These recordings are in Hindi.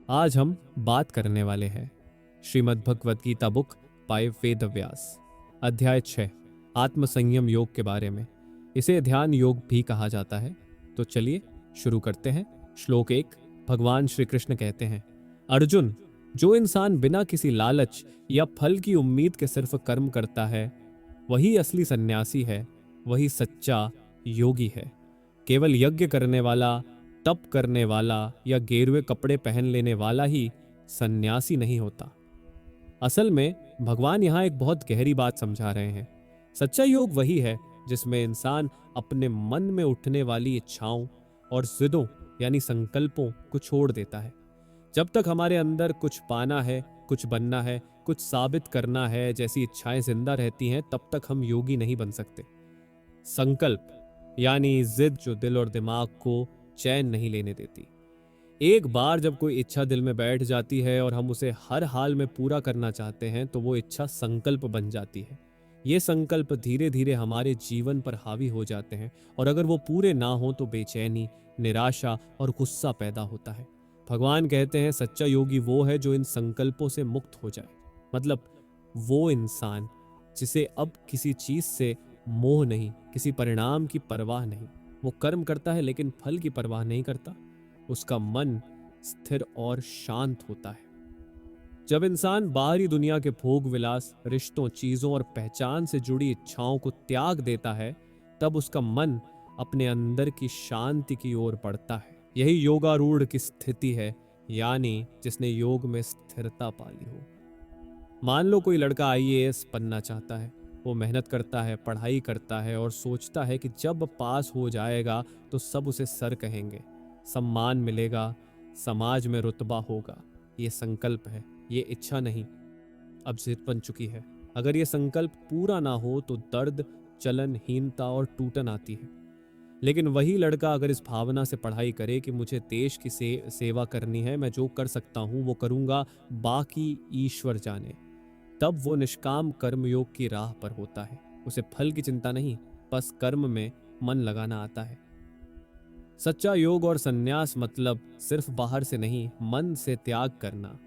आज हम बात करने वाले हैं श्रीमद् भगवद गीता बुक बाय वेद व्यास, अध्याय 6 आत्मसंयम योग के बारे में। इसे ध्यान योग भी कहा जाता है। तो चलिए शुरू करते हैं। श्लोक 1। भगवान श्री कृष्ण कहते हैं, अर्जुन, जो इंसान बिना किसी लालच या फल की उम्मीद के सिर्फ कर्म करता है वही असली सन्यासी है, वही सच्चा योगी है। केवल यज्ञ करने वाला, तप करने वाला या गेरुए कपड़े पहन लेने वाला ही सन्यासी नहीं होता। असल में भगवान यहाँ एक बहुत गहरी बात समझा रहे हैं। सच्चा योग वही है जिसमें इंसान अपने मन में उठने वाली इच्छाओं और जिदों यानी संकल्पों को छोड़ देता है। जब तक हमारे अंदर कुछ पाना है, कुछ बनना है, कुछ साबित करना है जैसी इच्छाएं जिंदा रहती हैं, तब तक हम योगी नहीं बन सकते। संकल्प यानी जिद जो दिल और दिमाग को चैन नहीं लेने देती। एक बार जब कोई इच्छा दिल में बैठ जाती है और हम उसे हर हाल में पूरा करना चाहते हैं तो वो इच्छा संकल्प बन जाती है। ये संकल्प धीरे धीरे हमारे जीवन पर हावी हो जाते हैं और अगर वो पूरे ना हो तो बेचैनी, निराशा और गुस्सा पैदा होता है। भगवान कहते हैं सच्चा योगी वो है जो इन संकल्पों से मुक्त हो जाए। मतलब वो इंसान जिसे अब किसी चीज से मोह नहीं, किसी परिणाम की परवाह नहीं। वो कर्म करता है लेकिन फल की परवाह नहीं करता। उसका मन स्थिर और शांत होता है। जब इंसान बाहरी दुनिया के भोग विलास, रिश्तों, चीजों और पहचान से जुड़ी इच्छाओं को त्याग देता है, तब उसका मन अपने अंदर की शांति की ओर बढ़ता है। यही योगारूढ़ की स्थिति है, यानी जिसने योग में स्थिरता पाली हो। मान लो कोई लड़का आईएएस बनना चाहता है। वो मेहनत करता है, पढ़ाई करता है और सोचता है कि जब पास हो जाएगा तो सब उसे सर कहेंगे, सम्मान मिलेगा, समाज में रुतबा होगा। ये संकल्प है, ये इच्छा नहीं। अब जिद बन चुकी है। अगर ये संकल्प पूरा ना हो तो दर्द, चलन, हीनता और टूटन आती है। लेकिन वही लड़का अगर इस भावना से पढ़ाई करे कि मुझे देश की सेवा करनी है, मैं जो कर सकता हूँ वो करूँगा, बाकी ईश्वर जाने, तब वो निष्काम कर्मयोग की राह पर होता है। उसे फल की चिंता नहीं, बस कर्म में मन लगाना आता है। सच्चा योग और सन्यास मतलब सिर्फ बाहर से नहीं, मन से त्याग करना।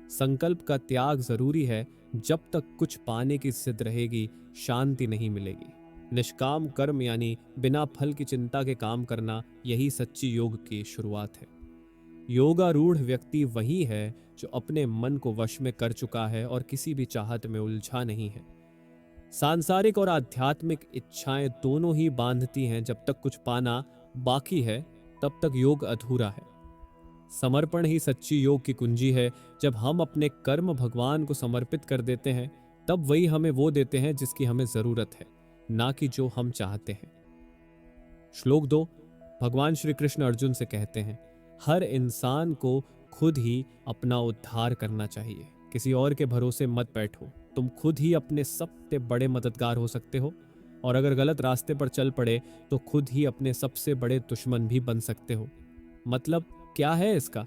संकल्प का त्याग जरूरी है। जब तक कुछ पाने की जिद रहेगी, शांति नहीं मिलेगी। निष्काम कर्म यानी बिना फल की चिंता के काम करना, यही सच्ची योग की शुरुआत है। योगारूढ़ व्यक्ति वही है जो अपने मन को वश में कर चुका है और किसी भी चाहत में उलझा नहीं है। सांसारिक और आध्यात्मिक इच्छाएं दोनों ही बांधती हैं। जब तक कुछ पाना बाकी है तब तक योग अधूरा है। समर्पण ही सच्ची योग की कुंजी है। जब हम अपने कर्म भगवान को समर्पित कर देते हैं, तब वही हमें वो देते हैं जिसकी हमें जरूरत है, ना कि जो हम चाहते हैं। श्लोक 2। भगवान श्री कृष्ण अर्जुन से कहते हैं, हर इंसान को खुद ही अपना उद्धार करना चाहिए। किसी और के भरोसे मत बैठो। तुम खुद ही अपने सबसे बड़े मददगार हो सकते हो और अगर गलत रास्ते पर चल पड़े तो खुद ही अपने सबसे बड़े दुश्मन भी बन सकते हो। मतलब क्या है इसका?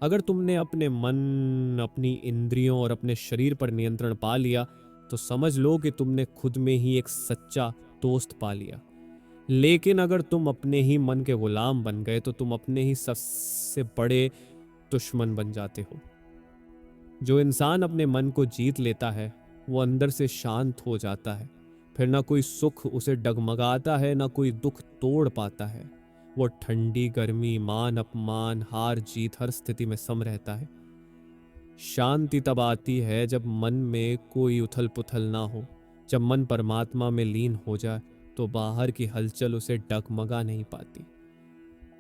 अगर तुमने अपने मन, अपनी इंद्रियों और अपने शरीर पर नियंत्रण पा लिया तो समझ लो कि तुमने खुद में ही एक सच्चा दोस्त पा लिया। लेकिन अगर तुम अपने ही मन के गुलाम बन गए तो तुम अपने ही सबसे बड़े दुश्मन बन जाते हो। जो इंसान अपने मन को जीत लेता है वो अंदर से शांत हो जाता है। फिर ना कोई सुख उसे डगमगाता है, ना कोई दुख तोड़ पाता है। वो ठंडी, गर्मी, मान, अपमान, हार जीत हर स्थिति में सम रहता है। शांति तब आती है जब मन में कोई उथल पुथल ना हो। जब मन परमात्मा में लीन हो जाए तो बाहर की हलचल उसे डगमगा नहीं पाती।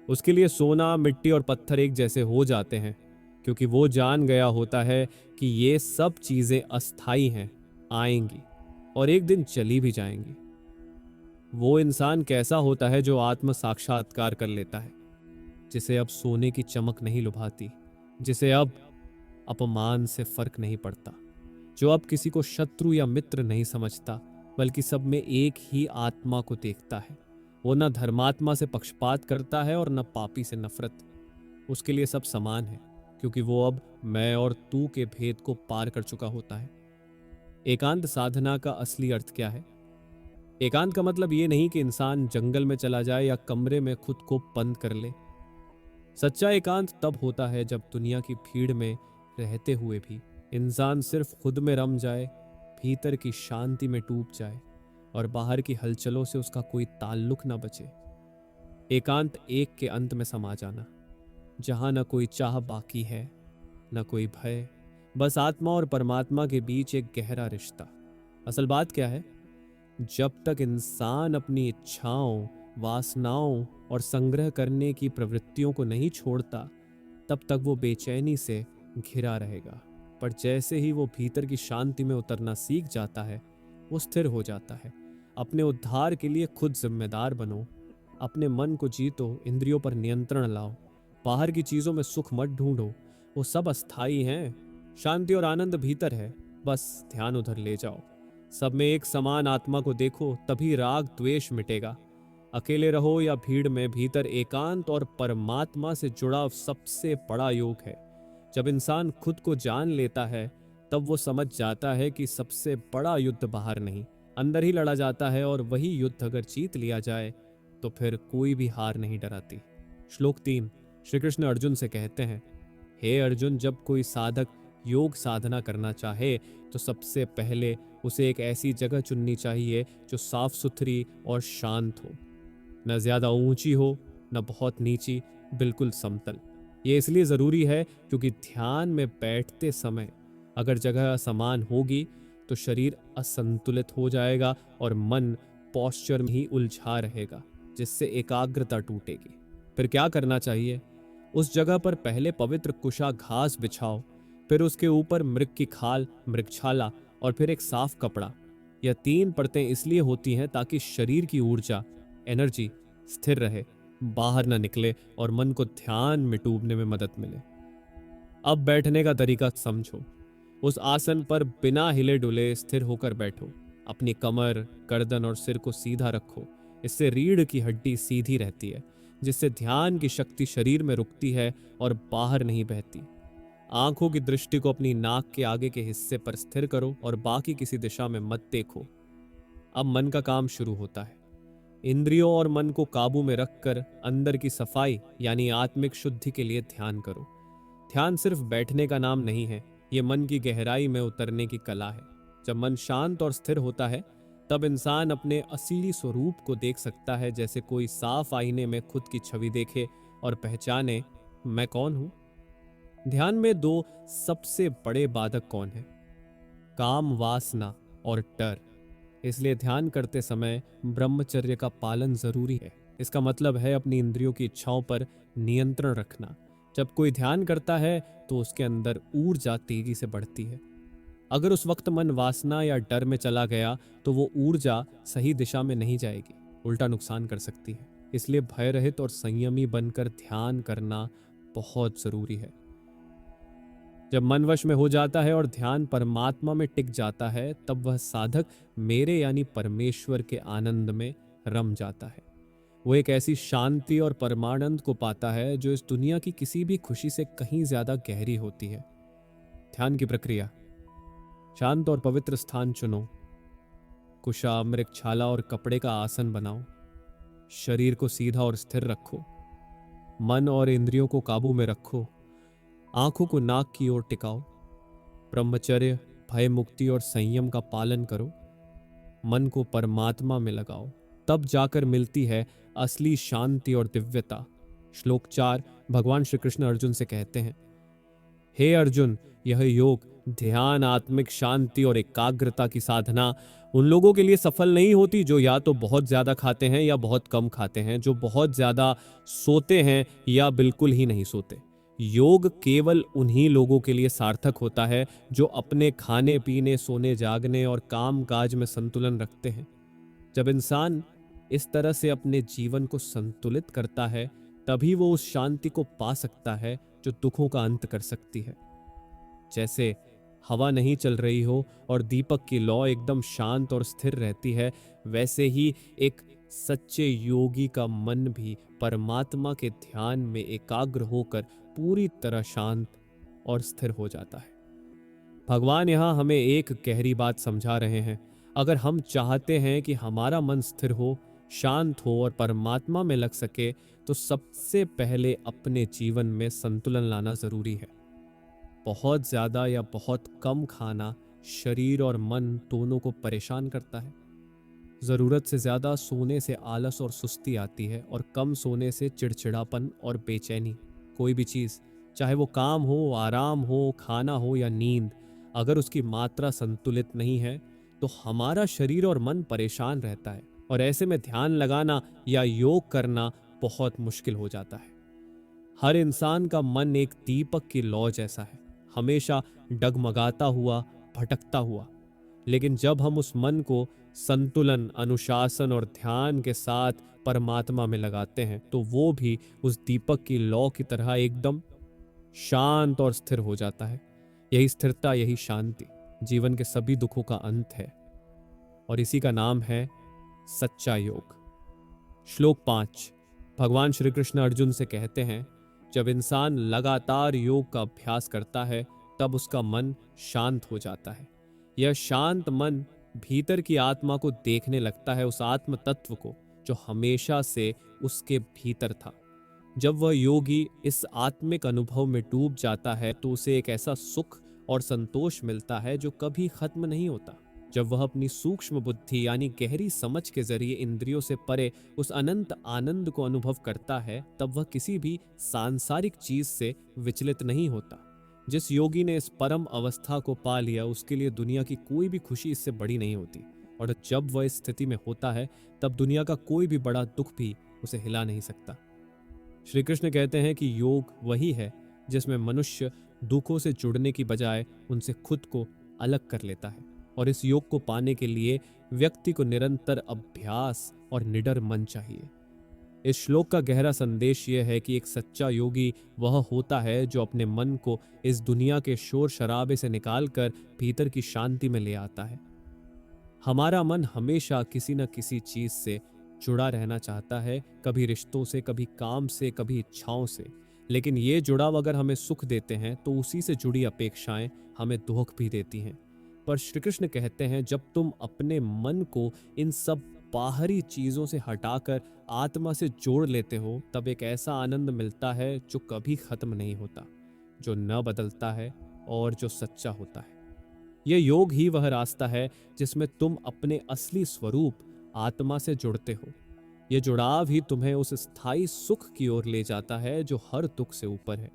उसके लिए सोना, मिट्टी और पत्थर एक जैसे हो जाते हैं, क्योंकि वो जान गया होता है कि ये सब चीजें अस्थाई हैं, आएंगी और एक दिन चली भी जाएंगी। वो इंसान कैसा होता है जो आत्म साक्षात्कार कर लेता है, जिसे अब सोने की चमक नहीं लुभाती, जिसे अब अपमान से फर्क नहीं पड़ता, जो अब किसी को शत्रु या मित्र नहीं समझता बल्कि सब में एक ही आत्मा को देखता है। वो न धर्मात्मा से पक्षपात करता है और न पापी से नफरत। उसके लिए सब समान है, क्योंकि वो अब मैं और तू के भेद को पार कर चुका होता है। एकांत साधना का असली अर्थ क्या है? एकांत का मतलब ये नहीं कि इंसान जंगल में चला जाए या कमरे में खुद को बंद कर ले। सच्चा एकांत तब होता है जब दुनिया की भीड़ में रहते हुए भी इंसान सिर्फ खुद में रम जाए, भीतर की शांति में डूब जाए और बाहर की हलचलों से उसका कोई ताल्लुक ना बचे। एकांत एक के अंत में समा जाना, जहां न कोई चाह बाकी है, न कोई भय, बस आत्मा और परमात्मा के बीच एक गहरा रिश्ता। असल बात क्या है, जब तक इंसान अपनी इच्छाओं, वासनाओं और संग्रह करने की प्रवृत्तियों को नहीं छोड़ता, तब तक वो बेचैनी से घिरा रहेगा। पर जैसे ही वो भीतर की शांति में उतरना सीख जाता है, वो स्थिर हो जाता है। अपने उद्धार के लिए खुद जिम्मेदार बनो, अपने मन को जीतो, इंद्रियों पर नियंत्रण लाओ, बाहर की चीजों में सुख मत ढूंढो, वो सब अस्थाई हैं। शांति और आनंद भीतर है, बस ध्यान उधर ले जाओ। सब में एक समान आत्मा को देखो, तभी राग द्वेष मिटेगा। अकेले रहो या भीड़ में, भीतर एकांत और परमात्मा से जुड़ाव सबसे बड़ा योग है। जब इंसान खुद को जान लेता है, तब वो समझ जाता है कि सबसे बड़ा युद्ध बाहर नहीं, अंदर ही लड़ा जाता है, और वही युद्ध अगर जीत लिया जाए तो फिर कोई भी हार नहीं डराती। श्लोक 3, श्री कृष्ण अर्जुन से कहते हैं, हे अर्जुन, जब कोई साधक योग साधना करना चाहे तो सबसे पहले उसे एक ऐसी जगह चुननी चाहिए जो साफ सुथरी और शांत हो, न ज्यादा ऊंची हो न बहुत नीची, बिल्कुल समतल। ये इसलिए जरूरी है क्योंकि ध्यान में बैठते समय अगर जगह असमान होगी तो शरीर असंतुलित हो जाएगा और मन पॉस्चर में ही उलझा रहेगा, जिससे एकाग्रता टूटेगी। फिर क्या करना चाहिए? उस जगह पर पहले पवित्र कुशा घास बिछाओ, फिर उसके ऊपर मृग की खाल, मृगछाला और फिर एक साफ कपड़ा। यह 3 परतें इसलिए होती हैं ताकि शरीर की ऊर्जा, एनर्जी स्थिर रहे, बाहर न निकले और मन को ध्यान में डूबने में मदद मिले। अब बैठने का तरीका समझो। उस आसन पर बिना हिले डुले स्थिर होकर बैठो। अपनी कमर, गर्दन और सिर को सीधा रखो। इससे रीढ़ की हड्डी सीधी रहती है, जिससे ध्यान की शक्ति शरीर में रुकती है और बाहर नहीं बहती। आंखों की दृष्टि को अपनी नाक के आगे के हिस्से पर स्थिर करो और बाकी किसी दिशा में मत देखो। अब मन का काम शुरू होता है। इंद्रियों और मन को काबू में रखकर अंदर की सफाई यानी आत्मिक शुद्धि के लिए ध्यान करो। ध्यान सिर्फ बैठने का नाम नहीं है, ये मन की गहराई में उतरने की कला है। जब मन शांत और स्थिर होता है, तब इंसान अपने असली स्वरूप को देख सकता है, जैसे कोई साफ आईने में खुद की छवि देखे और पहचाने, मैं कौन हूं। ध्यान में 2 सबसे बड़े बाधक कौन है? काम, वासना और डर। इसलिए ध्यान करते समय ब्रह्मचर्य का पालन जरूरी है। इसका मतलब है अपनी इंद्रियों की इच्छाओं पर नियंत्रण रखना। जब कोई ध्यान करता है तो उसके अंदर ऊर्जा तेजी से बढ़ती है। अगर उस वक्त मन वासना या डर में चला गया तो वो ऊर्जा सही दिशा में नहीं जाएगी, उल्टा नुकसान कर सकती है। इसलिए भय रहित और संयमी बनकर ध्यान करना बहुत जरूरी है। जब मन वश में हो जाता है और ध्यान परमात्मा में टिक जाता है, तब वह साधक मेरे यानी परमेश्वर के आनंद में रम जाता है। वो एक ऐसी शांति और परमानंद को पाता है जो इस दुनिया की किसी भी खुशी से कहीं ज्यादा गहरी होती है। ध्यान की प्रक्रिया: शांत और पवित्र स्थान चुनो, कुशा, मृगछाला और कपड़े का आसन बनाओ, शरीर को सीधा और स्थिर रखो, मन और इंद्रियों को काबू में रखो, आंखों को नाक की ओर टिकाओ, ब्रह्मचर्य, भय मुक्ति और संयम का पालन करो, मन को परमात्मा में लगाओ, तब जाकर मिलती है असली शांति और दिव्यता। श्लोक 4, भगवान श्री कृष्ण अर्जुन से कहते हैं, हे अर्जुन, यह योग, ध्यान, आत्मिक शांति और एकाग्रता की साधना उन लोगों के लिए सफल नहीं होती जो या तो बहुत ज्यादा खाते हैं या बहुत कम खाते हैं, जो बहुत ज्यादा सोते हैं या बिल्कुल ही नहीं सोते। योग केवल उन्हीं लोगों के लिए सार्थक होता है जो अपने खाने पीने, सोने जागने और काम काज में संतुलन रखते हैं। जब इंसान इस तरह से अपने जीवन को संतुलित करता है, तभी वो उस शांति को पा सकता है जो दुखों का अंत कर सकती है। जैसे हवा नहीं चल रही हो और दीपक की लौ एकदम शांत और स्थिर रहती है, वैसे ही एक सच्चे योगी का मन भी परमात्मा के ध्यान में एकाग्र होकर पूरी तरह शांत और स्थिर हो जाता है। भगवान यहाँ हमें एक गहरी बात समझा रहे हैं। अगर हम चाहते हैं कि हमारा मन स्थिर हो, शांत हो और परमात्मा में लग सके तो सबसे पहले अपने जीवन में संतुलन लाना जरूरी है। बहुत ज्यादा या बहुत कम खाना शरीर और मन दोनों को परेशान करता है। जरूरत से ज्यादा सोने से आलस और सुस्ती आती है और कम सोने से चिड़चिड़ापन और बेचैनी। कोई भी चीज, चाहे वो काम हो, आराम हो, खाना हो या नींद, अगर उसकी मात्रा संतुलित नहीं है तो हमारा शरीर और मन परेशान रहता है और ऐसे में ध्यान लगाना या योग करना बहुत मुश्किल हो जाता है। हर इंसान का मन एक दीपक की लौ जैसा है, हमेशा डगमगाता हुआ, भटकता हुआ। लेकिन जब हम उस मन को संतुलन, अनुशासन और ध्यान के साथ परमात्मा में लगाते हैं तो वो भी उस दीपक की लौ की तरह एकदम शांत और स्थिर हो जाता है। यही स्थिरता, यही शांति जीवन के सभी दुखों का अंत है और इसी का नाम है सच्चा योग। श्लोक 5। भगवान श्री कृष्ण अर्जुन से कहते हैं, जब इंसान लगातार योग का अभ्यास करता है तब उसका मन शांत हो जाता है। यह शांत मन भीतर की आत्मा को देखने लगता है, उस आत्म तत्व को जो हमेशा से उसके भीतर था। जब वह योगी इस आत्मिक अनुभव में डूब जाता है तो उसे एक ऐसा सुख और संतोष मिलता है जो कभी खत्म नहीं होता। जब वह अपनी सूक्ष्म बुद्धि यानी गहरी समझ के जरिए इंद्रियों से परे उस अनंत आनंद को अनुभव करता है तब वह किसी भी सांसारिक चीज से विचलित नहीं होता। जिस योगी ने इस परम अवस्था को पा लिया उसके लिए दुनिया की कोई भी खुशी इससे बड़ी नहीं होती, और जब वह इस स्थिति में होता है तब दुनिया का कोई भी बड़ा दुख भी उसे हिला नहीं सकता। श्री कृष्ण कहते हैं कि योग वही है जिसमें मनुष्य दुखों से जुड़ने की बजाय उनसे खुद को अलग कर लेता है, और इस योग को पाने के लिए व्यक्ति को निरंतर अभ्यास और निडर मन चाहिए। इस श्लोक का गहरा संदेश यह है कि एक सच्चा योगी वह होता है जो अपने मन को इस दुनिया के शोर शराबे से निकालकर भीतर की शांति में ले आता है। हमारा मन हमेशा किसी न किसी चीज से जुड़ा रहना चाहता है, कभी रिश्तों से, कभी काम से, कभी इच्छाओं से। लेकिन ये जुड़ाव अगर हमें सुख देते हैं तो उसी से जुड़ी अपेक्षाएं हमें दुख भी देती हैं। पर श्री कृष्ण कहते हैं, जब तुम अपने मन को इन सब बाहरी चीजों से हटाकर आत्मा से जोड़ लेते हो तब एक ऐसा आनंद मिलता है जो कभी खत्म नहीं होता, जो न बदलता है और जो सच्चा होता है। यह योग ही वह रास्ता है जिसमें तुम अपने असली स्वरूप आत्मा से जुड़ते हो। यह जुड़ाव ही तुम्हें उस स्थायी सुख की ओर ले जाता है जो हर दुख से ऊपर है।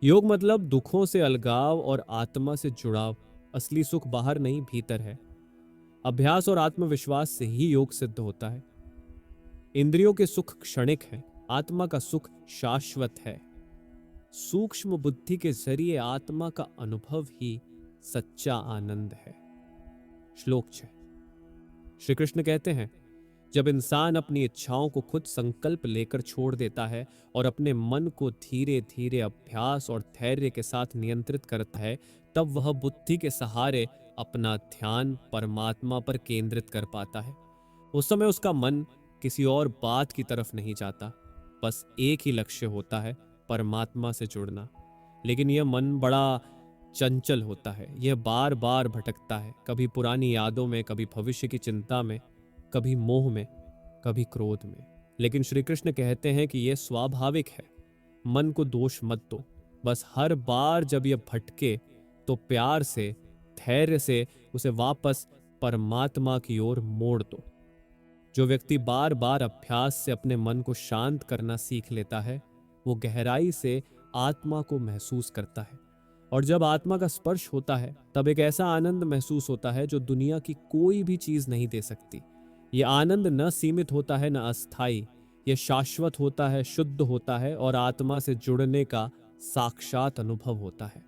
योग मतलब दुखों से अलगाव और आत्मा से जुड़ाव। असली सुख बाहर नहीं, भीतर है। अभ्यास और आत्मविश्वास से ही योग सिद्ध होता है। इंद्रियों के सुख क्षणिक है, आत्मा का सुख शाश्वत है। सूक्ष्म बुद्धि के जरिए आत्मा का अनुभव ही सच्चा आनंद है। श्लोक 6। श्री कृष्ण कहते हैं, जब इंसान अपनी इच्छाओं को खुद संकल्प लेकर छोड़ देता है और अपने मन को धीरे धीरे अभ्यास और धैर्य के साथ नियंत्रित करता है तब वह बुद्धि के सहारे अपना ध्यान परमात्मा पर केंद्रित कर पाता है। उस समय उसका मन किसी और बात की तरफ नहीं जाता, बस एक ही लक्ष्य होता है, परमात्मा से जुड़ना। लेकिन यह मन बड़ा चंचल होता है, यह बार बार भटकता है, कभी पुरानी यादों में, कभी भविष्य की चिंता में, कभी मोह में, कभी क्रोध में। लेकिन श्री कृष्ण कहते हैं कि यह स्वाभाविक है। मन को दोष मत दो, बस हर बार जब यह भटके तो प्यार से, धैर्य से उसे वापस परमात्मा की ओर मोड़ दो। जो व्यक्ति बार बार अभ्यास से अपने मन को शांत करना सीख लेता है वो गहराई से आत्मा को महसूस करता है, और जब आत्मा का स्पर्श होता है तब एक ऐसा आनंद महसूस होता है जो दुनिया की कोई भी चीज नहीं दे सकती। यह आनंद न सीमित होता है, न अस्थाई। यह शाश्वत होता है, शुद्ध होता है और आत्मा से जुड़ने का साक्षात अनुभव होता है।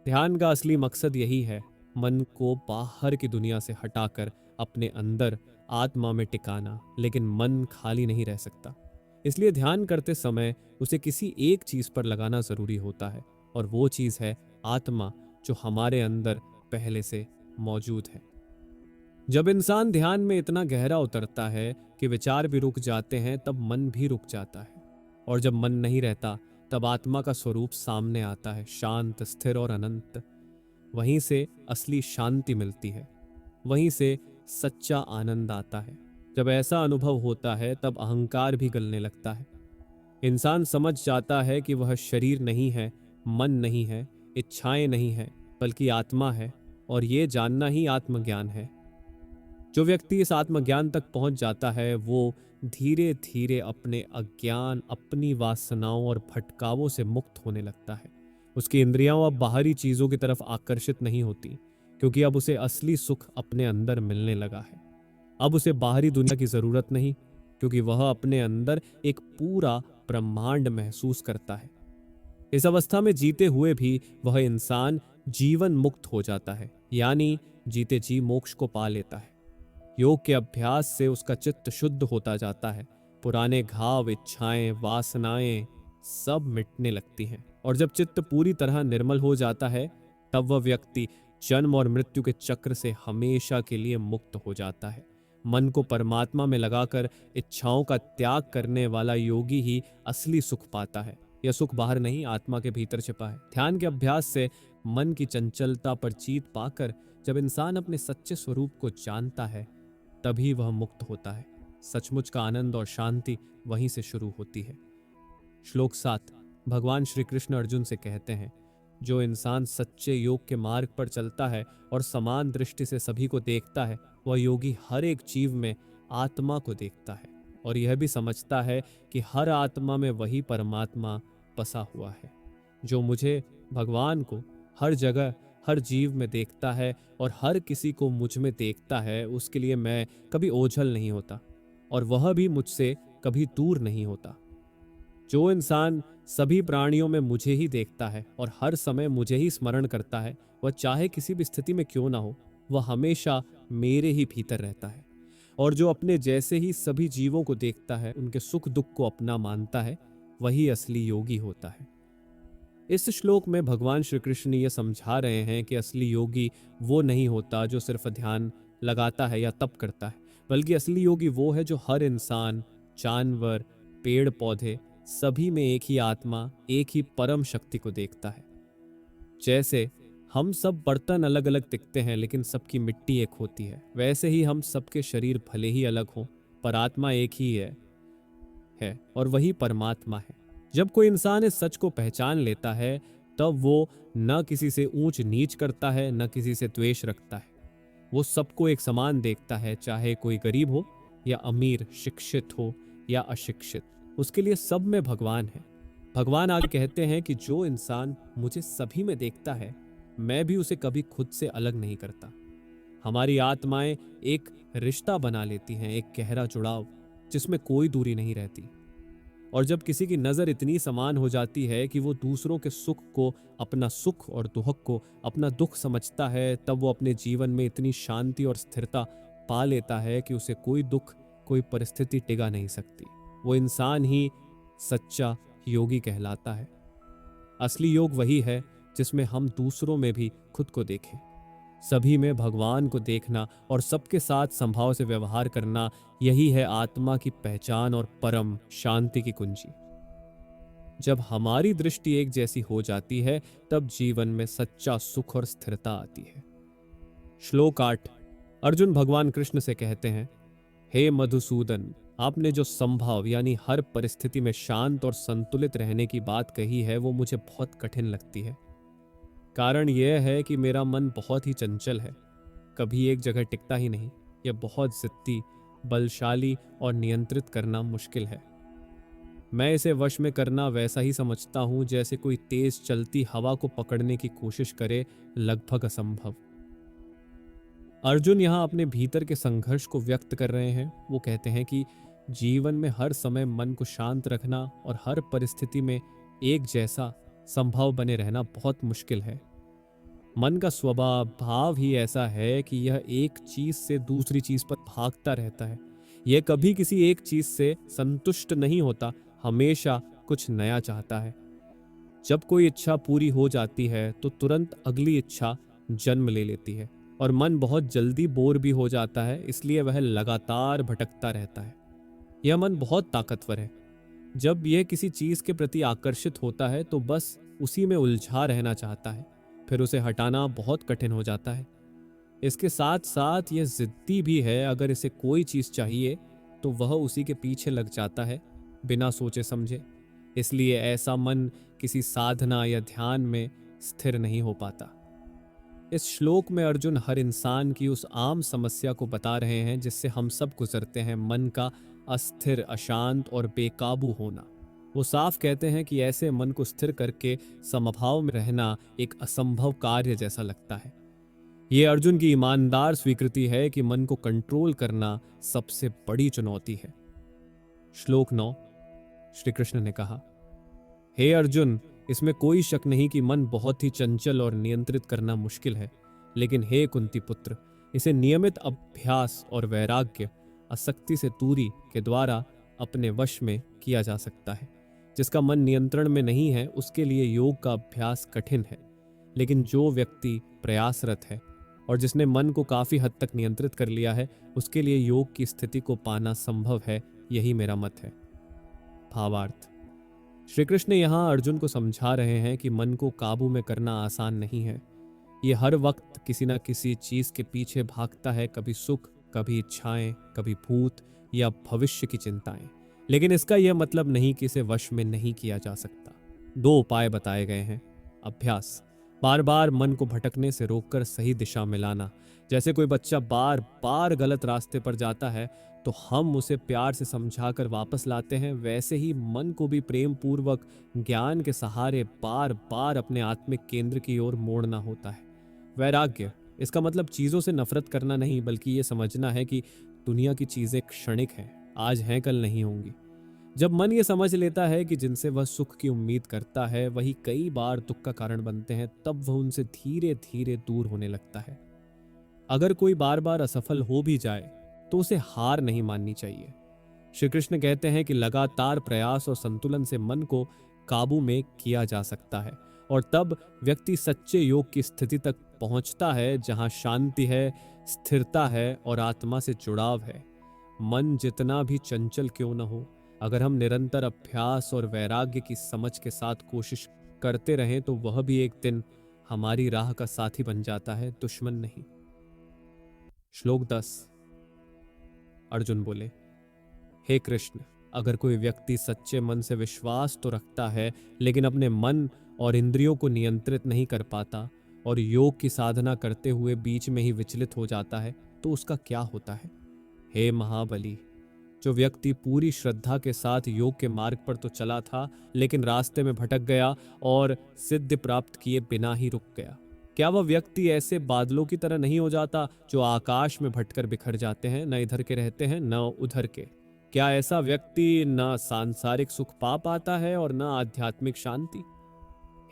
ध्यान का असली मकसद यही है, मन को बाहर की दुनिया से हटाकर अपने अंदर आत्मा में टिकाना। लेकिन मन खाली नहीं रह सकता, इसलिए ध्यान करते समय उसे किसी एक चीज पर लगाना जरूरी होता है, और वो चीज है आत्मा जो हमारे अंदर पहले से मौजूद है। जब इंसान ध्यान में इतना गहरा उतरता है कि विचार भी रुक जाते हैं तब मन भी रुक जाता है, और जब मन नहीं रहता तब आत्मा का स्वरूप सामने आता है, शांत, स्थिर और अनंत। वहीं से असली शांति मिलती है, वहीं से सच्चा आनंद आता है। जब ऐसा अनुभव होता है तब अहंकार भी गलने लगता है। इंसान समझ जाता है कि वह शरीर नहीं है, मन नहीं है, इच्छाएं नहीं है, बल्कि आत्मा है, और ये जानना ही आत्मज्ञान है। जो व्यक्ति इस आत्मज्ञान तक पहुंच जाता है वो धीरे धीरे अपने अज्ञान, अपनी वासनाओं और भटकावों से मुक्त होने लगता है। उसकी इंद्रियां अब बाहरी चीजों की तरफ आकर्षित नहीं होती, क्योंकि अब उसे असली सुख अपने अंदर मिलने लगा है। अब उसे बाहरी दुनिया की जरूरत नहीं, क्योंकि वह अपने अंदर एक पूरा ब्रह्मांड महसूस करता है। इस अवस्था में जीते हुए भी वह इंसान जीवन मुक्त हो जाता है, यानी जीते जी मोक्ष को पा लेता है। योग के अभ्यास से उसका चित्त शुद्ध होता जाता है। पुराने घाव, इच्छाएं, वासनाएं सब मिटने लगती हैं, और जब चित्त पूरी तरह निर्मल हो जाता है तब वह व्यक्ति जन्म और मृत्यु के चक्र से हमेशा के लिए मुक्त हो जाता है। मन को परमात्मा में लगाकर इच्छाओं का त्याग करने वाला योगी ही असली सुख पाता है। यह सुख बाहर नहीं, आत्मा के भीतर छिपा है। ध्यान के अभ्यास से मन की चंचलता पर जीत पाकर जब इंसान अपने सच्चे स्वरूप को जानता है तभी वह मुक्त होता है। सचमुच का आनंद और शांति वहीं से शुरू होती है। श्लोक 7। भगवान श्री कृष्ण अर्जुन से कहते हैं, जो इंसान सच्चे योग के मार्ग पर चलता है और समान दृष्टि से सभी को देखता है, वह योगी हर एक जीव में आत्मा को देखता है और यह भी समझता है कि हर आत्मा में वही परमात्मा बसा हुआ है। जो मुझे, भगवान को, हर जगह हर जीव में देखता है और हर किसी को मुझ में देखता है, उसके लिए मैं कभी ओझल नहीं होता और वह भी मुझसे कभी दूर नहीं होता। जो इंसान सभी प्राणियों में मुझे ही देखता है और हर समय मुझे ही स्मरण करता है, वह चाहे किसी भी स्थिति में क्यों ना हो, वह हमेशा मेरे ही भीतर रहता है। और जो अपने जैसे ही सभी जीवों को देखता है, उनके सुख दुख को अपना मानता है, वही असली योगी होता है। इस श्लोक में भगवान श्री कृष्ण ये समझा रहे हैं कि असली योगी वो नहीं होता जो सिर्फ ध्यान लगाता है या तप करता है, बल्कि असली योगी वो है जो हर इंसान, जानवर, पेड़ पौधे सभी में एक ही आत्मा, एक ही परम शक्ति को देखता है। जैसे हम सब बर्तन अलग अलग दिखते हैं लेकिन सबकी मिट्टी एक होती है, वैसे ही हम सबके शरीर भले ही अलग हों पर आत्मा एक ही है और वही परमात्मा है। जब कोई इंसान इस सच को पहचान लेता है तब वो न किसी से ऊंच नीच करता है, न किसी से द्वेष रखता है। वो सबको एक समान देखता है, चाहे कोई गरीब हो या अमीर, शिक्षित हो या अशिक्षित, उसके लिए सब में भगवान है। भगवान आगे कहते हैं कि जो इंसान मुझे सभी में देखता है, मैं भी उसे कभी खुद से अलग नहीं करता। हमारी आत्माएं एक रिश्ता बना लेती हैं, एक गहरा जुड़ाव जिसमें कोई दूरी नहीं रहती। और जब किसी की नज़र इतनी समान हो जाती है कि वो दूसरों के सुख को अपना सुख और दुख को अपना दुख समझता है, तब वो अपने जीवन में इतनी शांति और स्थिरता पा लेता है कि उसे कोई दुख, कोई परिस्थिति टिका नहीं सकती। वो इंसान ही सच्चा योगी कहलाता है। असली योग वही है जिसमें हम दूसरों में भी खुद को देखें, सभी में भगवान को देखना और सबके साथ संभाव से व्यवहार करना, यही है आत्मा की पहचान और परम शांति की कुंजी। जब हमारी दृष्टि एक जैसी हो जाती है तब जीवन में सच्चा सुख और स्थिरता आती है। श्लोक 8। अर्जुन भगवान कृष्ण से कहते हैं, हे मधुसूदन, आपने जो संभाव यानी हर परिस्थिति में शांत और संतुलित रहने की बात कही है वो मुझे बहुत कठिन लगती है। कारण यह है कि मेरा मन बहुत ही चंचल है, कभी एक जगह टिकता ही नहीं। यह बहुत जिद्दी, बलशाली और नियंत्रित करना मुश्किल है। मैं इसे वश में करना वैसा ही समझता हूं जैसे कोई तेज चलती हवा को पकड़ने की कोशिश करे, लगभग असंभव। अर्जुन यहाँ अपने भीतर के संघर्ष को व्यक्त कर रहे हैं। वो कहते हैं कि जीवन में हर समय मन को शांत रखना और हर परिस्थिति में एक जैसा संभव बने रहना बहुत मुश्किल है। मन का स्वभाव भाव ही ऐसा है कि यह एक चीज से दूसरी चीज पर भागता रहता है। यह कभी किसी एक चीज से संतुष्ट नहीं होता, हमेशा कुछ नया चाहता है। जब कोई इच्छा पूरी हो जाती है तो तुरंत अगली इच्छा जन्म ले लेती है और मन बहुत जल्दी बोर भी हो जाता है, इसलिए वह लगातार भटकता रहता है। यह मन बहुत ताकतवर है। जब यह किसी चीज के प्रति आकर्षित होता है तो बस उसी में उलझा रहना चाहता है, फिर उसे हटाना बहुत कठिन हो जाता है। इसके साथ साथ यह जिद्दी भी है। अगर इसे कोई चीज चाहिए तो वह उसी के पीछे लग जाता है बिना सोचे समझे। इसलिए ऐसा मन किसी साधना या ध्यान में स्थिर नहीं हो पाता। इस श्लोक में अर्जुन हर इंसान की उस आम समस्या को बता रहे हैं जिससे हम सब गुजरते हैं, मन का अस्थिर, अशांत और बेकाबू होना। वो साफ कहते हैं कि ऐसे मन को स्थिर करके समभाव में रहना एक असंभव कार्य जैसा लगता है। ये अर्जुन की ईमानदार स्वीकृति है कि मन को कंट्रोल करना सबसे बड़ी चुनौती है। श्लोक 9। श्री कृष्ण ने कहा, हे अर्जुन, इसमें कोई शक नहीं कि मन बहुत ही चंचल और नियंत्रित करना मुश्किल है, लेकिन हे कुंती पुत्र, इसे नियमित अभ्यास और वैराग्य, आसक्ति से दूरी के द्वारा अपने वश में किया जा सकता है। जिसका मन नियंत्रण में नहीं है उसके लिए योग का अभ्यास कठिन है, लेकिन जो व्यक्ति प्रयासरत है और जिसने मन को काफी हद तक नियंत्रित कर लिया है उसके लिए योग की स्थिति को पाना संभव है। यही मेरा मत है। भावार्थ, श्री कृष्ण यहाँ अर्जुन को समझा रहे हैं कि मन को काबू में करना आसान नहीं है। ये हर वक्त किसी न किसी चीज के पीछे भागता है, कभी सुख, कभी इच्छाएं, कभी भूत या भविष्य की चिंताएं। लेकिन इसका यह मतलब नहीं कि इसे वश में नहीं किया जा सकता। 2 उपाय बताए गए हैं। अभ्यास, बार बार मन को भटकने से रोककर सही दिशा में लाना। जैसे कोई बच्चा बार बार गलत रास्ते पर जाता है तो हम उसे प्यार से समझाकर वापस लाते हैं, वैसे ही मन को भी प्रेम पूर्वक ज्ञान के सहारे बार बार अपने आत्मिक केंद्र की ओर मोड़ना होता है। वैराग्य, इसका मतलब चीजों से नफरत करना नहीं, बल्कि ये समझना है कि दुनिया की चीजें क्षणिक हैं, आज हैं कल नहीं होंगी। जब मन ये समझ लेता है कि जिनसे वह सुख की उम्मीद करता है वही कई बार दुख का कारण बनते हैं, तब वह उनसे धीरे धीरे दूर होने लगता है। अगर कोई बार बार असफल हो भी जाए तो उसे हार नहीं माननी चाहिए। श्री कृष्ण कहते हैं कि लगातार प्रयास और संतुलन से मन को काबू में किया जा सकता है और तब व्यक्ति सच्चे योग की स्थिति तक पहुंचता है जहां शांति है, स्थिरता है और आत्मा से जुड़ाव है। मन जितना भी चंचल क्यों न हो, अगर हम निरंतर अभ्यास और वैराग्य की समझ के साथ कोशिश करते रहें तो वह भी एक दिन हमारी राह का साथी बन जाता है, दुश्मन नहीं। श्लोक 10। अर्जुन बोले, हे कृष्ण, अगर कोई व्यक्ति सच्चे मन से विश्वास तो रखता है लेकिन अपने मन और इंद्रियों को नियंत्रित नहीं कर पाता और योग की साधना करते हुए बीच में ही विचलित हो जाता है तो उसका क्या होता है? हे महाबली, जो व्यक्ति पूरी श्रद्धा के साथ योग के मार्ग पर तो चला था लेकिन रास्ते में भटक गया और सिद्धि प्राप्त किए बिना ही रुक गया, क्या वह व्यक्ति ऐसे बादलों की तरह नहीं हो जाता जो आकाश में भटकर बिखर जाते हैं, न इधर के रहते हैं न उधर के? क्या ऐसा व्यक्ति न सांसारिक सुख पा पाता है और न आध्यात्मिक शांति?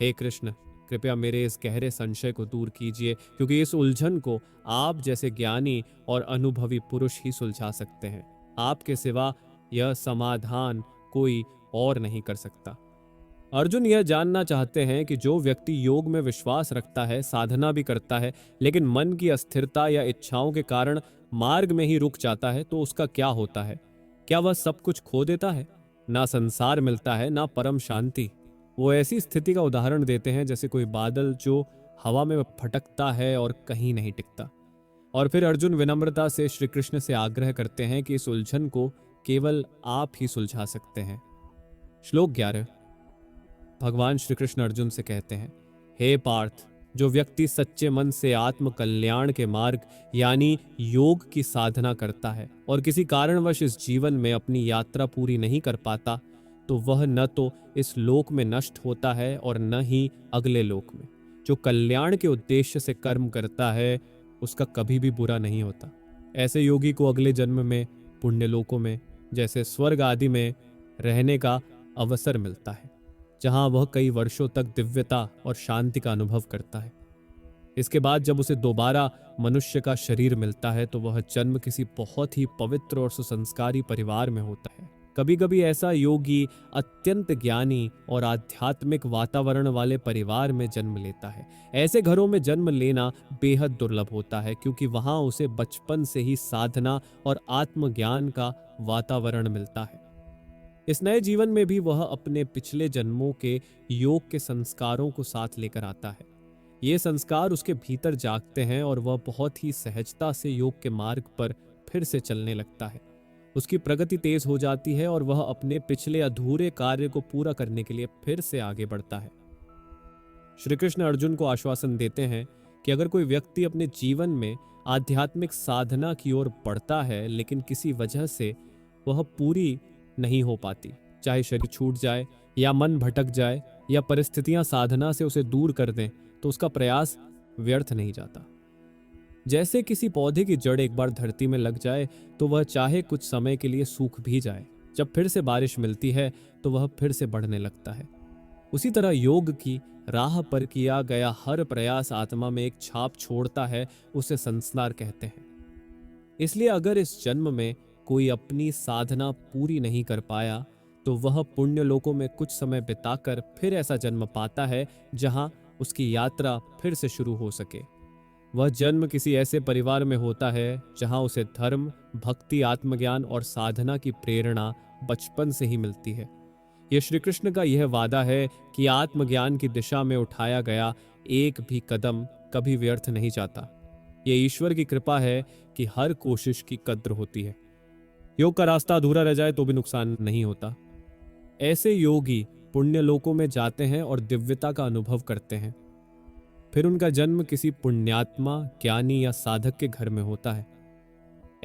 हे कृष्ण, कृपया मेरे इस गहरे संशय को दूर कीजिए, क्योंकि इस उलझन को आप जैसे ज्ञानी और अनुभवी पुरुष ही सुलझा सकते हैं। आपके सिवा यह समाधान कोई और नहीं कर सकता। अर्जुन यह जानना चाहते हैं कि जो व्यक्ति योग में विश्वास रखता है, साधना भी करता है, लेकिन मन की अस्थिरता या इच्छाओं के कारण मार्ग में ही रुक जाता है, तो उसका क्या होता है? क्या वह सब कुछ खो देता है? ना संसार मिलता है, ना परम शांति। वो ऐसी स्थिति का उदाहरण देते हैं जैसे कोई बादल जो हवा में भटकता है और कहीं नहीं टिकता। और फिर अर्जुन विनम्रता से श्री कृष्ण से आग्रह करते हैं कि इस उलझन को केवल आप ही सुलझा सकते हैं। श्लोक 11। भगवान श्री कृष्ण अर्जुन से कहते हैं, हे पार्थ, जो व्यक्ति सच्चे मन से आत्म कल्याण के मार्ग यानी योग की साधना करता है और किसी कारणवश इस जीवन में अपनी यात्रा पूरी नहीं कर पाता, तो वह न तो इस लोक में नष्ट होता है और न ही अगले लोक में। जो कल्याण के उद्देश्य से कर्म करता है उसका कभी भी बुरा नहीं होता। ऐसे योगी को अगले जन्म में पुण्य लोकों में जैसे स्वर्ग आदि में रहने का अवसर मिलता है, जहां वह कई वर्षों तक दिव्यता और शांति का अनुभव करता है। इसके बाद जब उसे दोबारा मनुष्य का शरीर मिलता है तो वह जन्म किसी बहुत ही पवित्र और सुसंस्कारी परिवार में होता है। कभी कभी ऐसा योगी अत्यंत ज्ञानी और आध्यात्मिक वातावरण वाले परिवार में जन्म लेता है। ऐसे घरों में जन्म लेना बेहद दुर्लभ होता है, क्योंकि वहां उसे बचपन से ही साधना और आत्मज्ञान का वातावरण मिलता है। इस नए जीवन में भी वह अपने पिछले जन्मों के योग के संस्कारों को साथ लेकर आता है। ये संस्कार उसके भीतर जागते हैं और वह बहुत ही सहजता से योग के मार्ग पर फिर से चलने लगता है। उसकी प्रगति तेज हो जाती है और वह अपने पिछले अधूरे कार्य को पूरा करने के लिए फिर से आगे बढ़ता है। श्री कृष्ण अर्जुन को आश्वासन देते हैं कि अगर कोई व्यक्ति अपने जीवन में आध्यात्मिक साधना की ओर बढ़ता है लेकिन किसी वजह से वह पूरी नहीं हो पाती, चाहे शरीर छूट जाए या मन भटक जाए या परिस्थितियां साधना से उसे दूर कर दें, तो उसका प्रयास व्यर्थ नहीं जाता। जैसे किसी पौधे की जड़ एक बार धरती में लग जाए तो वह चाहे कुछ समय के लिए सूख भी जाए, जब फिर से बारिश मिलती है तो वह फिर से बढ़ने लगता है। उसी तरह योग की राह पर किया गया हर प्रयास आत्मा में एक छाप छोड़ता है, उसे संस्कार कहते हैं। इसलिए अगर इस जन्म में कोई अपनी साधना पूरी नहीं कर पाया तो वह पुण्य लोकों में कुछ समय बिताकर फिर ऐसा जन्म पाता है जहां उसकी यात्रा फिर से शुरू हो सके। वह जन्म किसी ऐसे परिवार में होता है जहां उसे धर्म, भक्ति, आत्मज्ञान और साधना की प्रेरणा बचपन से ही मिलती है। यह श्री कृष्ण का यह वादा है कि आत्मज्ञान की दिशा में उठाया गया एक भी कदम कभी व्यर्थ नहीं जाता। यह ईश्वर की कृपा है कि हर कोशिश की कद्र होती है। योग का रास्ता अधूरा रह जाए तो भी नुकसान नहीं होता। ऐसे योगी पुण्य लोकों में जाते हैं और दिव्यता का अनुभव करते हैं। फिर उनका जन्म किसी पुण्यात्मा, ज्ञानी या साधक के घर में होता है।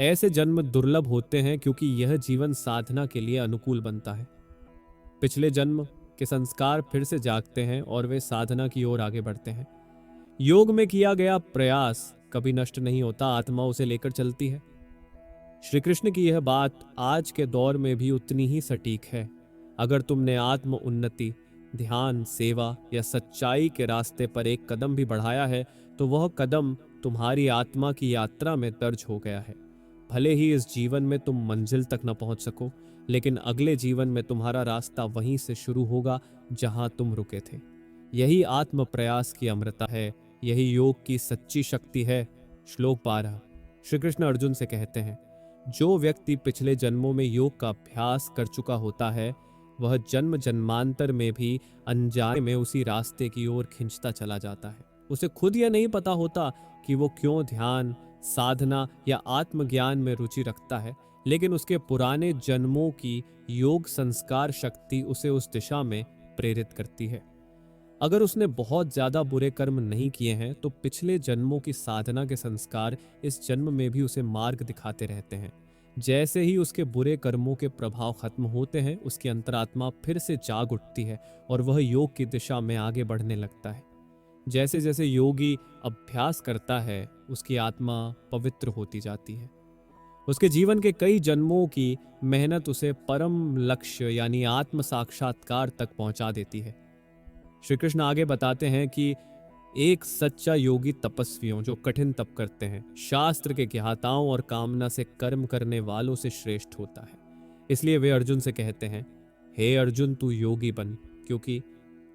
ऐसे जन्म दुर्लभ होते हैं क्योंकि यह जीवन साधना के लिए अनुकूल बनता है। पिछले जन्म के संस्कार फिर से जागते हैं और वे साधना की ओर आगे बढ़ते हैं। योग में किया गया प्रयास कभी नष्ट नहीं होता, आत्मा उसे लेकर चलती है। श्री कृष्ण की यह बात आज के दौर में भी उतनी ही सटीक है। अगर तुमने आत्म उन्नति, ध्यान, सेवा या सच्चाई के रास्ते पर एक कदम भी बढ़ाया है तो वह कदम तुम्हारी आत्मा की यात्रा में दर्ज हो गया है। भले ही इस जीवन में तुम मंजिल तक न पहुंच सको, लेकिन अगले जीवन में तुम्हारा रास्ता वहीं से शुरू होगा जहां तुम रुके थे। यही आत्म प्रयास की अमृता है, यही योग की सच्ची शक्ति है। श्लोक 12 श्री कृष्ण अर्जुन से कहते हैं, जो व्यक्ति पिछले जन्मों में योग का अभ्यास कर चुका होता है वह जन्म जन्मांतर में भी अनजाने में उसी रास्ते की ओर खिंचता चला जाता है। उसे खुद यह नहीं पता होता कि वो क्यों ध्यान, साधना या आत्मज्ञान में रुचि रखता है, लेकिन उसके पुराने जन्मों की योग संस्कार शक्ति उसे उस दिशा में प्रेरित करती है। अगर उसने बहुत ज्यादा बुरे कर्म नहीं किए हैं तो पिछले जन्मों की साधना के संस्कार इस जन्म में भी उसे मार्ग दिखाते रहते हैं। जैसे ही उसके बुरे कर्मों के प्रभाव खत्म होते हैं, उसकी अंतरात्मा फिर से जाग उठती है और वह योग की दिशा में आगे बढ़ने लगता है। जैसे जैसे योगी अभ्यास करता है, उसकी आत्मा पवित्र होती जाती है। उसके जीवन के कई जन्मों की मेहनत उसे परम लक्ष्य यानी आत्म साक्षात्कार तक पहुंचा देती है। श्री कृष्ण आगे बताते हैं कि एक सच्चा योगी तपस्वियों जो कठिन तप करते हैं, शास्त्र के ज्ञाताओं और कामना से कर्म करने वालों से श्रेष्ठ होता है। इसलिए वे अर्जुन से कहते हैं, हे अर्जुन तू योगी बन, क्योंकि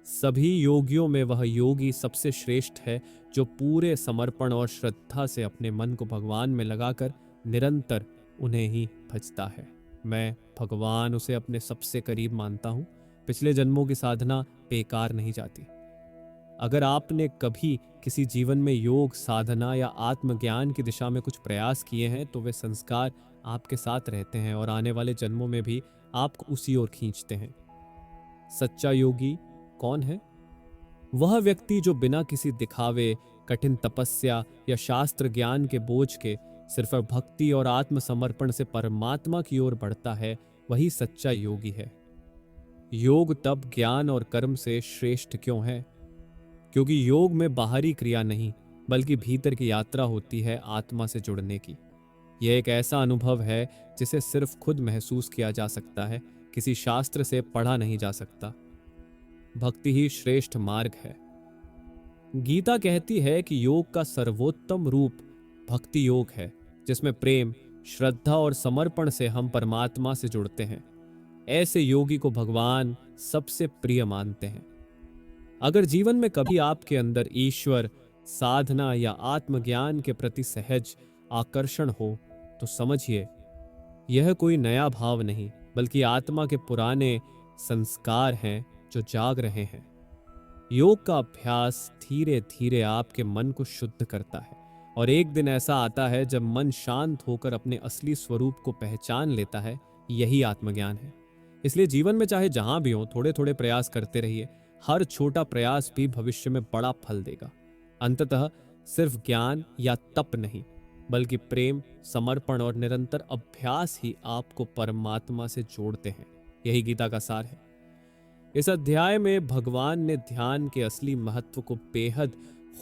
सभी योगियों में वह योगी सबसे श्रेष्ठ है जो पूरे समर्पण और श्रद्धा से अपने मन को भगवान में लगाकर निरंतर उन्हें ही भजता है। मैं भगवान उसे अपने सबसे करीब मानता हूँ। पिछले जन्मों की साधना बेकार नहीं जाती। अगर आपने कभी किसी जीवन में योग, साधना या आत्मज्ञान की दिशा में कुछ प्रयास किए हैं तो वे संस्कार आपके साथ रहते हैं और आने वाले जन्मों में भी आपको उसी ओर खींचते हैं। सच्चा योगी कौन है? वह व्यक्ति जो बिना किसी दिखावे, कठिन तपस्या या शास्त्र ज्ञान के बोझ के सिर्फ भक्ति और आत्मसमर्पण से परमात्मा की ओर बढ़ता है, वही सच्चा योगी है। योग तब ज्ञान और कर्म से श्रेष्ठ क्यों है? क्योंकि योग में बाहरी क्रिया नहीं बल्कि भीतर की यात्रा होती है आत्मा से जुड़ने की। यह एक ऐसा अनुभव है जिसे सिर्फ खुद महसूस किया जा सकता है, किसी शास्त्र से पढ़ा नहीं जा सकता। भक्ति ही श्रेष्ठ मार्ग है। गीता कहती है कि योग का सर्वोत्तम रूप भक्ति योग है, जिसमें प्रेम, श्रद्धा और समर्पण से हम परमात्मा से जुड़ते हैं। ऐसे योगी को भगवान सबसे प्रिय मानते हैं। अगर जीवन में कभी आपके अंदर ईश्वर, साधना या आत्मज्ञान के प्रति सहज आकर्षण हो तो समझिए यह कोई नया भाव नहीं बल्कि आत्मा के पुराने संस्कार हैं जो जाग रहे हैं। योग का अभ्यास धीरे धीरे आपके मन को शुद्ध करता है और एक दिन ऐसा आता है जब मन शांत होकर अपने असली स्वरूप को पहचान लेता है। यही आत्मज्ञान है। इसलिए जीवन में चाहे जहां भी हो, थोड़े थोड़े प्रयास करते रहिए। हर छोटा प्रयास भी भविष्य में बड़ा फल देगा। अंततः सिर्फ ज्ञान या तप नहीं, बल्कि प्रेम, समर्पण और निरंतर अभ्यास ही आपको परमात्मा से जोड़ते हैं। यही गीता का सार है। इस अध्याय में भगवान ने ध्यान के असली महत्व को बेहद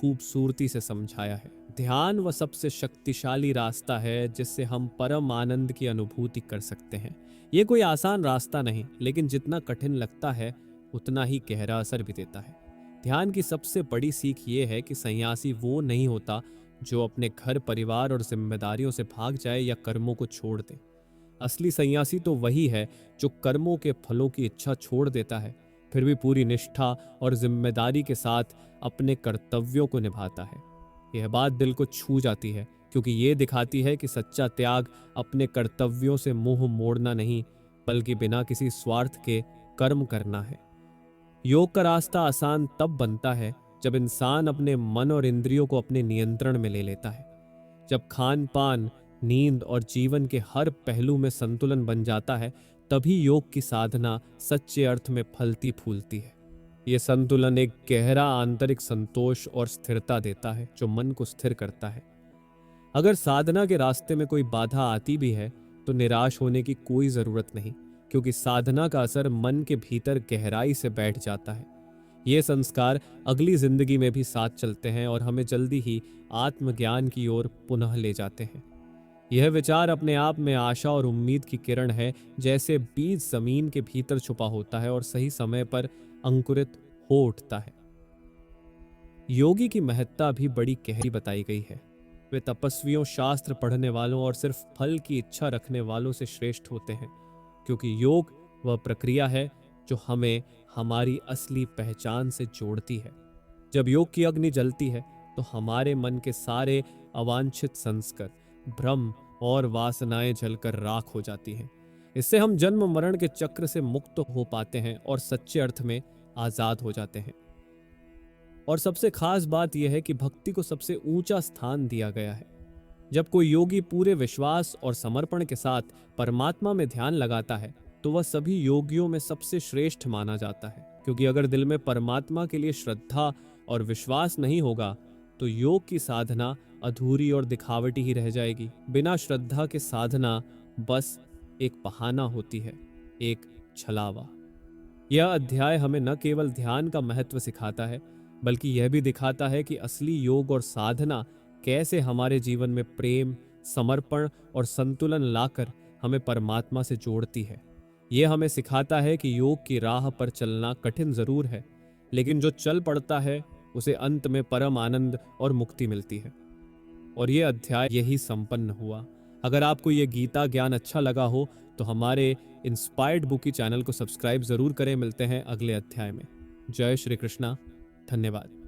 खूबसूरती से समझाया है। ध्यान वह सबसे शक्तिशाली रास्ता है जिससे हम परम आनंद की अनुभूति कर सकते हैं। ये कोई आसान रास्ता नहीं, लेकिन जितना कठिन लगता है उतना ही गहरा असर भी देता है। ध्यान की सबसे बड़ी सीख ये है कि सन्यासी वो नहीं होता जो अपने घर, परिवार और जिम्मेदारियों से भाग जाए या कर्मों को छोड़ दे। असली सन्यासी तो वही है जो कर्मों के फलों की इच्छा छोड़ देता है, फिर भी पूरी निष्ठा और जिम्मेदारी के साथ अपने कर्तव्यों को निभाता है। यह बात दिल को छू जाती है, क्योंकि ये दिखाती है कि सच्चा त्याग अपने कर्तव्यों से मुंह मोड़ना नहीं, बल्कि बिना किसी स्वार्थ के कर्म करना है। योग का रास्ता आसान तब बनता है जब इंसान अपने मन और इंद्रियों को अपने नियंत्रण में ले लेता है। जब खान पान, नींद और जीवन के हर पहलू में संतुलन बन जाता है, तभी योग की साधना सच्चे अर्थ में फलती फूलती है। यह संतुलन एक गहरा आंतरिक संतोष और स्थिरता देता है जो मन को स्थिर करता है। अगर साधना के रास्ते में कोई बाधा आती भी है तो निराश होने की कोई जरूरत नहीं, क्योंकि साधना का असर मन के भीतर गहराई से बैठ जाता है। ये संस्कार अगली जिंदगी में भी साथ चलते हैं और हमें जल्दी ही आत्मज्ञान की ओर पुनः ले जाते हैं। यह विचार अपने आप में आशा और उम्मीद की किरण है, जैसे बीज जमीन के भीतर छुपा होता है और सही समय पर अंकुरित हो उठता है। योगी की महत्ता भी बड़ी गहरी बताई गई है। वे तपस्वियों, शास्त्र पढ़ने वालों और सिर्फ फल की इच्छा रखने वालों से श्रेष्ठ होते हैं, क्योंकि योग वह प्रक्रिया है जो हमें हमारी असली पहचान से जोड़ती है। जब योग की अग्नि जलती है तो हमारे मन के सारे अवांछित संस्कार, भ्रम और वासनाएं जलकर राख हो जाती हैं। इससे हम जन्म मरण के चक्र से मुक्त हो पाते हैं और सच्चे अर्थ में आजाद हो जाते हैं। और सबसे खास बात यह है कि भक्ति को सबसे ऊंचा स्थान दिया गया है। जब कोई योगी पूरे विश्वास और समर्पण के साथ परमात्मा में ध्यान लगाता है तो वह सभी योगियों में सबसे श्रेष्ठ माना जाता है, क्योंकि अगर दिल में परमात्मा के लिए श्रद्धा और विश्वास नहीं होगा तो योग की साधना अधूरी और दिखावटी ही रह जाएगी। बिना श्रद्धा के साधना बस एक बहाना होती है, एक छलावा। यह अध्याय हमें न केवल ध्यान का महत्व सिखाता है, बल्कि यह भी दिखाता है कि असली योग और साधना कैसे हमारे जीवन में प्रेम, समर्पण और संतुलन लाकर हमें परमात्मा से जोड़ती है। यह हमें सिखाता है कि योग की राह पर चलना कठिन जरूर है, लेकिन जो चल पड़ता है उसे अंत में परम आनंद और मुक्ति मिलती है। और यह अध्याय यही संपन्न हुआ। अगर आपको यह गीता ज्ञान अच्छा लगा हो तो हमारे इंस्पायर्ड बुकी चैनल को सब्सक्राइब जरूर करें। मिलते हैं अगले अध्याय में। जय श्री कृष्णा। धन्यवाद।